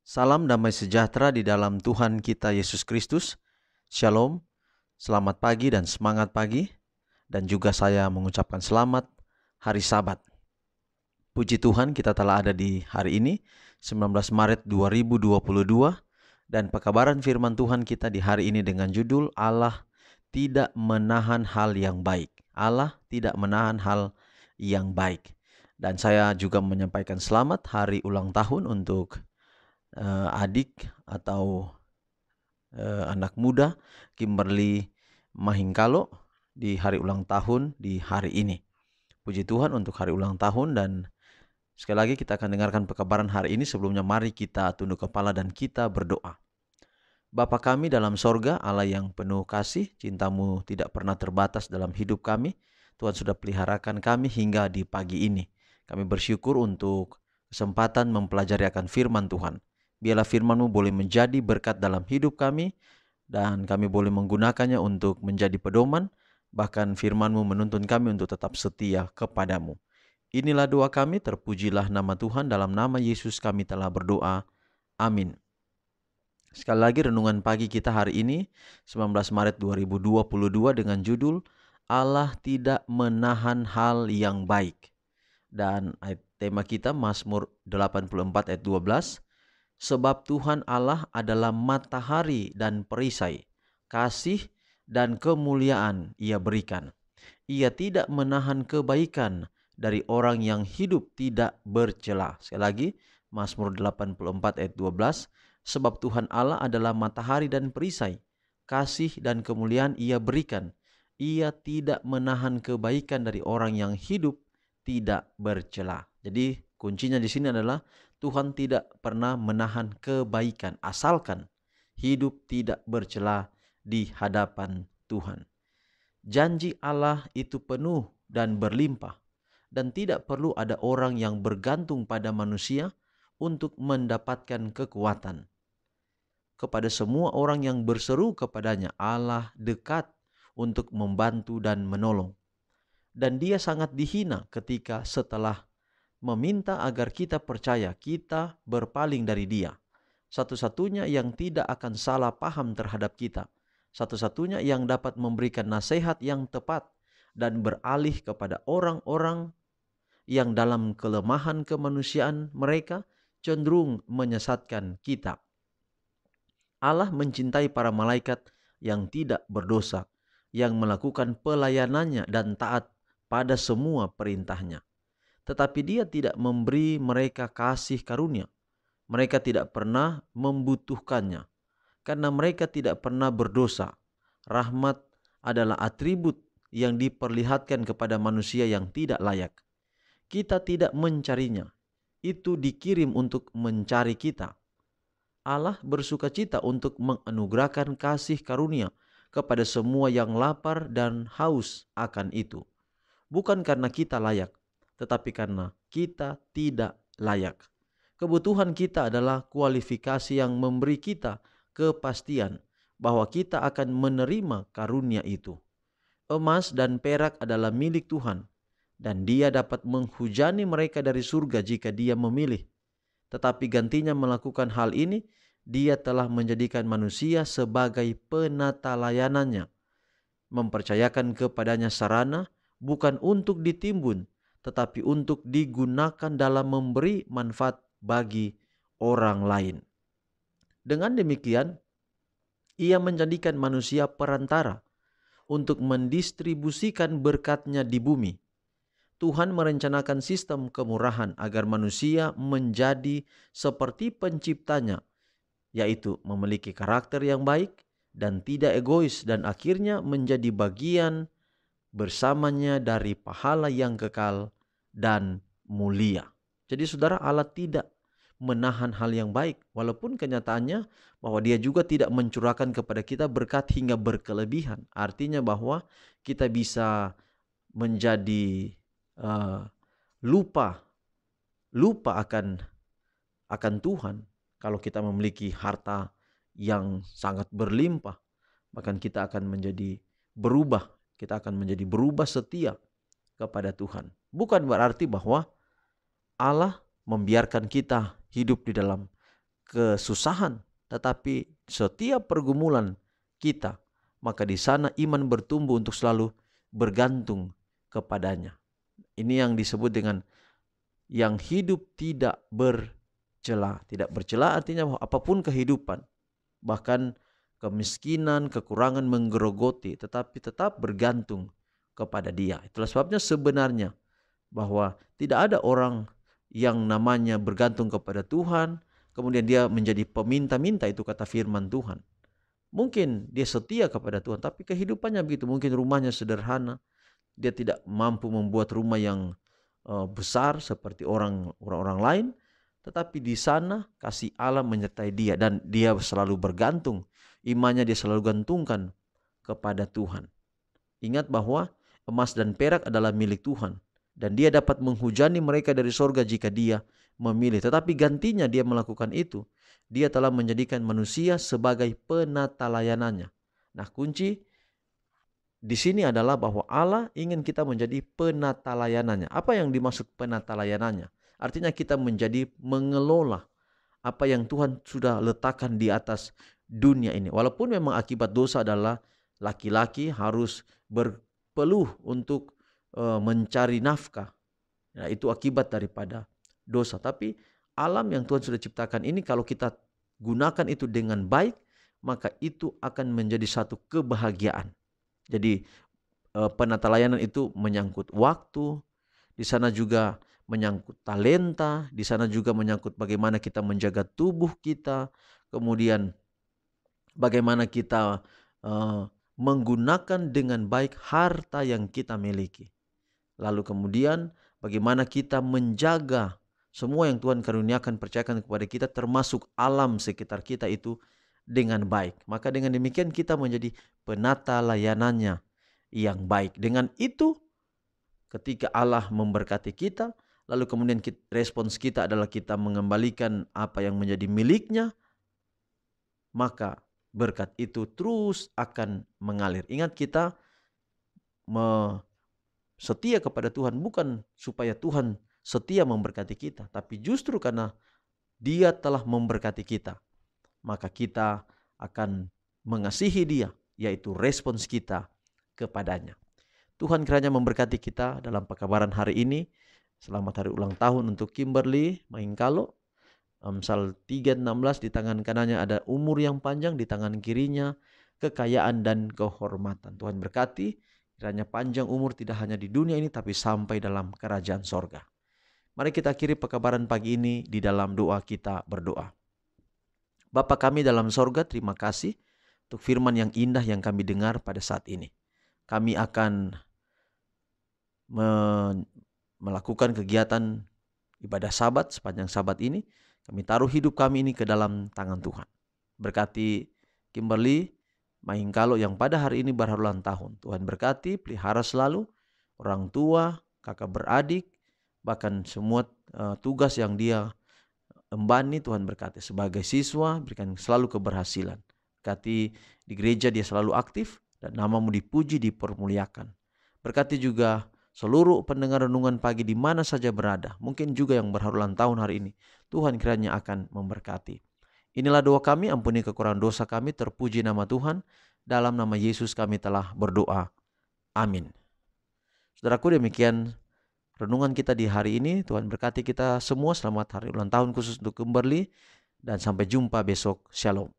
Salam damai sejahtera di dalam Tuhan kita Yesus Kristus. Shalom, selamat pagi dan semangat pagi. Dan juga saya mengucapkan selamat hari Sabat. Puji Tuhan, kita telah ada di hari ini, 19 Maret 2022. Dan pekabaran firman Tuhan kita di hari ini dengan judul Allah tidak menahan hal yang baik. Allah tidak menahan hal yang baik. Dan saya juga menyampaikan selamat hari ulang tahun untuk adik atau anak muda Kimberly Mahingkalo di hari ulang tahun di hari ini. Puji Tuhan untuk hari ulang tahun, dan sekali lagi kita akan dengarkan pekabaran hari ini. Sebelumnya mari kita tunduk kepala dan kita berdoa. Bapa kami dalam sorga, Allah yang penuh kasih, cinta-Mu tidak pernah terbatas dalam hidup kami. Tuhan sudah peliharakan kami hingga di pagi ini. Kami bersyukur untuk kesempatan mempelajari akan firman Tuhan. Biarlah firman-Mu boleh menjadi berkat dalam hidup kami, dan kami boleh menggunakannya untuk menjadi pedoman. Bahkan firman-Mu menuntun kami untuk tetap setia kepadamu. Inilah doa kami, terpujilah nama Tuhan. Dalam nama Yesus kami telah berdoa. Amin. Sekali lagi renungan pagi kita hari ini, 19 Maret 2022 dengan judul Allah tidak menahan hal yang baik. Dan ayat tema kita Mazmur 84 ayat 12. Sebab Tuhan Allah adalah matahari dan perisai, kasih dan kemuliaan Ia berikan. Ia tidak menahan kebaikan dari orang yang hidup tidak bercela. Sekali lagi, Mazmur 84 ayat 12. Sebab Tuhan Allah adalah matahari dan perisai, kasih dan kemuliaan Ia berikan. Ia tidak menahan kebaikan dari orang yang hidup tidak bercela. Jadi kuncinya di sini adalah Tuhan tidak pernah menahan kebaikan, asalkan hidup tidak bercela di hadapan Tuhan. Janji Allah itu penuh dan berlimpah, dan tidak perlu ada orang yang bergantung pada manusia untuk mendapatkan kekuatan. Kepada semua orang yang berseru kepadanya, Allah dekat untuk membantu dan menolong. Dan Dia sangat dihina ketika setelah meminta agar kita percaya, kita berpaling dari Dia. Satu-satunya yang tidak akan salah paham terhadap kita. Satu-satunya yang dapat memberikan nasihat yang tepat dan beralih kepada orang-orang yang dalam kelemahan kemanusiaan mereka cenderung menyesatkan kita. Allah mencintai para malaikat yang tidak berdosa, yang melakukan pelayanannya dan taat pada semua perintahnya. Tetapi Dia tidak memberi mereka kasih karunia. Mereka tidak pernah membutuhkannya, karena mereka tidak pernah berdosa. Rahmat adalah atribut yang diperlihatkan kepada manusia yang tidak layak. Kita tidak mencarinya, itu dikirim untuk mencari kita. Allah bersukacita untuk menganugerahkan kasih karunia kepada semua yang lapar dan haus akan itu. Bukan karena kita layak, tetapi karena kita tidak layak. Kebutuhan kita adalah kualifikasi yang memberi kita kepastian bahwa kita akan menerima karunia itu. Emas dan perak adalah milik Tuhan, dan Dia dapat menghujani mereka dari surga jika Dia memilih. Tetapi gantinya melakukan hal ini, Dia telah menjadikan manusia sebagai penata layanannya, mempercayakan kepadanya sarana bukan untuk ditimbun, tetapi untuk digunakan dalam memberi manfaat bagi orang lain. Dengan demikian, Ia menjadikan manusia perantara untuk mendistribusikan berkat-Nya di bumi. Tuhan merencanakan sistem kemurahan agar manusia menjadi seperti penciptanya, yaitu memiliki karakter yang baik dan tidak egois, dan akhirnya menjadi bagian bersamanya dari pahala yang kekal dan mulia. Jadi saudara, Allah tidak menahan hal yang baik, walaupun kenyataannya bahwa Dia juga tidak mencurahkan kepada kita berkat hingga berkelebihan. Artinya bahwa kita bisa menjadi lupa akan Tuhan kalau kita memiliki harta yang sangat berlimpah. Bahkan kita akan menjadi berubah setia kepada Tuhan. Bukan berarti bahwa Allah membiarkan kita hidup di dalam kesusahan, tetapi setiap pergumulan kita, maka di sana iman bertumbuh untuk selalu bergantung kepadanya. Ini yang disebut dengan yang hidup tidak bercela. Tidak bercela artinya bahwa apapun kehidupan, bahkan kemiskinan, kekurangan menggerogoti, tetapi tetap bergantung kepada Dia. Itulah sebabnya sebenarnya bahwa tidak ada orang yang namanya bergantung kepada Tuhan, kemudian dia menjadi peminta-minta, itu kata firman Tuhan. Mungkin dia setia kepada Tuhan, tapi kehidupannya begitu. Mungkin rumahnya sederhana, dia tidak mampu membuat rumah yang besar seperti orang-orang lain, tetapi di sana kasih Allah menyertai dia dan dia selalu bergantung. Imannya dia selalu gantungkan kepada Tuhan. Ingat bahwa emas dan perak adalah milik Tuhan dan dia dapat menghujani mereka dari sorga jika dia memilih. Tetapi gantinya dia melakukan itu, dia telah menjadikan manusia sebagai penata layanannya. Nah, kunci di sini adalah bahwa Allah ingin kita menjadi penata layanannya. Apa yang dimaksud penata layanannya? Artinya kita menjadi mengelola apa yang Tuhan sudah letakkan di atas dunia ini. Walaupun memang akibat dosa adalah laki-laki harus berpeluh untuk mencari nafkah. Nah, itu akibat daripada dosa. Tapi alam yang Tuhan sudah ciptakan ini, kalau kita gunakan itu dengan baik, maka itu akan menjadi satu kebahagiaan. Jadi penata layanan itu menyangkut waktu, di sana juga menyangkut talenta, di sana juga menyangkut bagaimana kita menjaga tubuh kita, kemudian bagaimana kita menggunakan dengan baik harta yang kita miliki. Lalu kemudian bagaimana kita menjaga semua yang Tuhan karuniakan, percayakan kepada kita, termasuk alam sekitar kita itu dengan baik. Maka dengan demikian kita menjadi penata layanannya yang baik. Dengan itu ketika Allah memberkati kita, lalu kemudian respons kita adalah kita mengembalikan apa yang menjadi miliknya, maka berkat itu terus akan mengalir. Ingat, kita setia kepada Tuhan bukan supaya Tuhan setia memberkati kita, tapi justru karena Dia telah memberkati kita, maka kita akan mengasihi Dia, yaitu respons kita kepadanya. Tuhan kiranya memberkati kita dalam pekabaran hari ini. Selamat hari ulang tahun untuk Kimberly Mahingkalo. Amsal 3:16, di tangan kanannya ada umur yang panjang, di tangan kirinya kekayaan dan kehormatan. Tuhan berkati, kiranya panjang umur tidak hanya di dunia ini, tapi sampai dalam kerajaan sorga. Mari kita akhiri pekabaran pagi ini di dalam doa. Kita berdoa. Bapa kami dalam sorga, terima kasih untuk firman yang indah yang kami dengar pada saat ini. Kami akan melakukan kegiatan ibadah Sabat sepanjang Sabat ini. Kami taruh hidup kami ini ke dalam tangan Tuhan. Berkati Kimberly Mahingkalo yang pada hari ini berhari ulang tahun. Tuhan berkati, pelihara selalu orang tua, kakak beradik, bahkan semua tugas yang dia embani. Tuhan berkati sebagai siswa, berikan selalu keberhasilan. Berkati di gereja dia selalu aktif dan namamu dipuji, dipermuliakan. Berkati juga seluruh pendengar renungan pagi di mana saja berada, mungkin juga yang berhari ulang tahun hari ini. Tuhan kiranya akan memberkati. Inilah doa kami, ampuni kekurangan dosa kami, terpuji nama Tuhan. Dalam nama Yesus kami telah berdoa. Amin. Saudaraku, demikian renungan kita di hari ini. Tuhan berkati kita semua. Selamat hari ulang tahun khusus untuk Kimberly dan sampai jumpa besok. Shalom.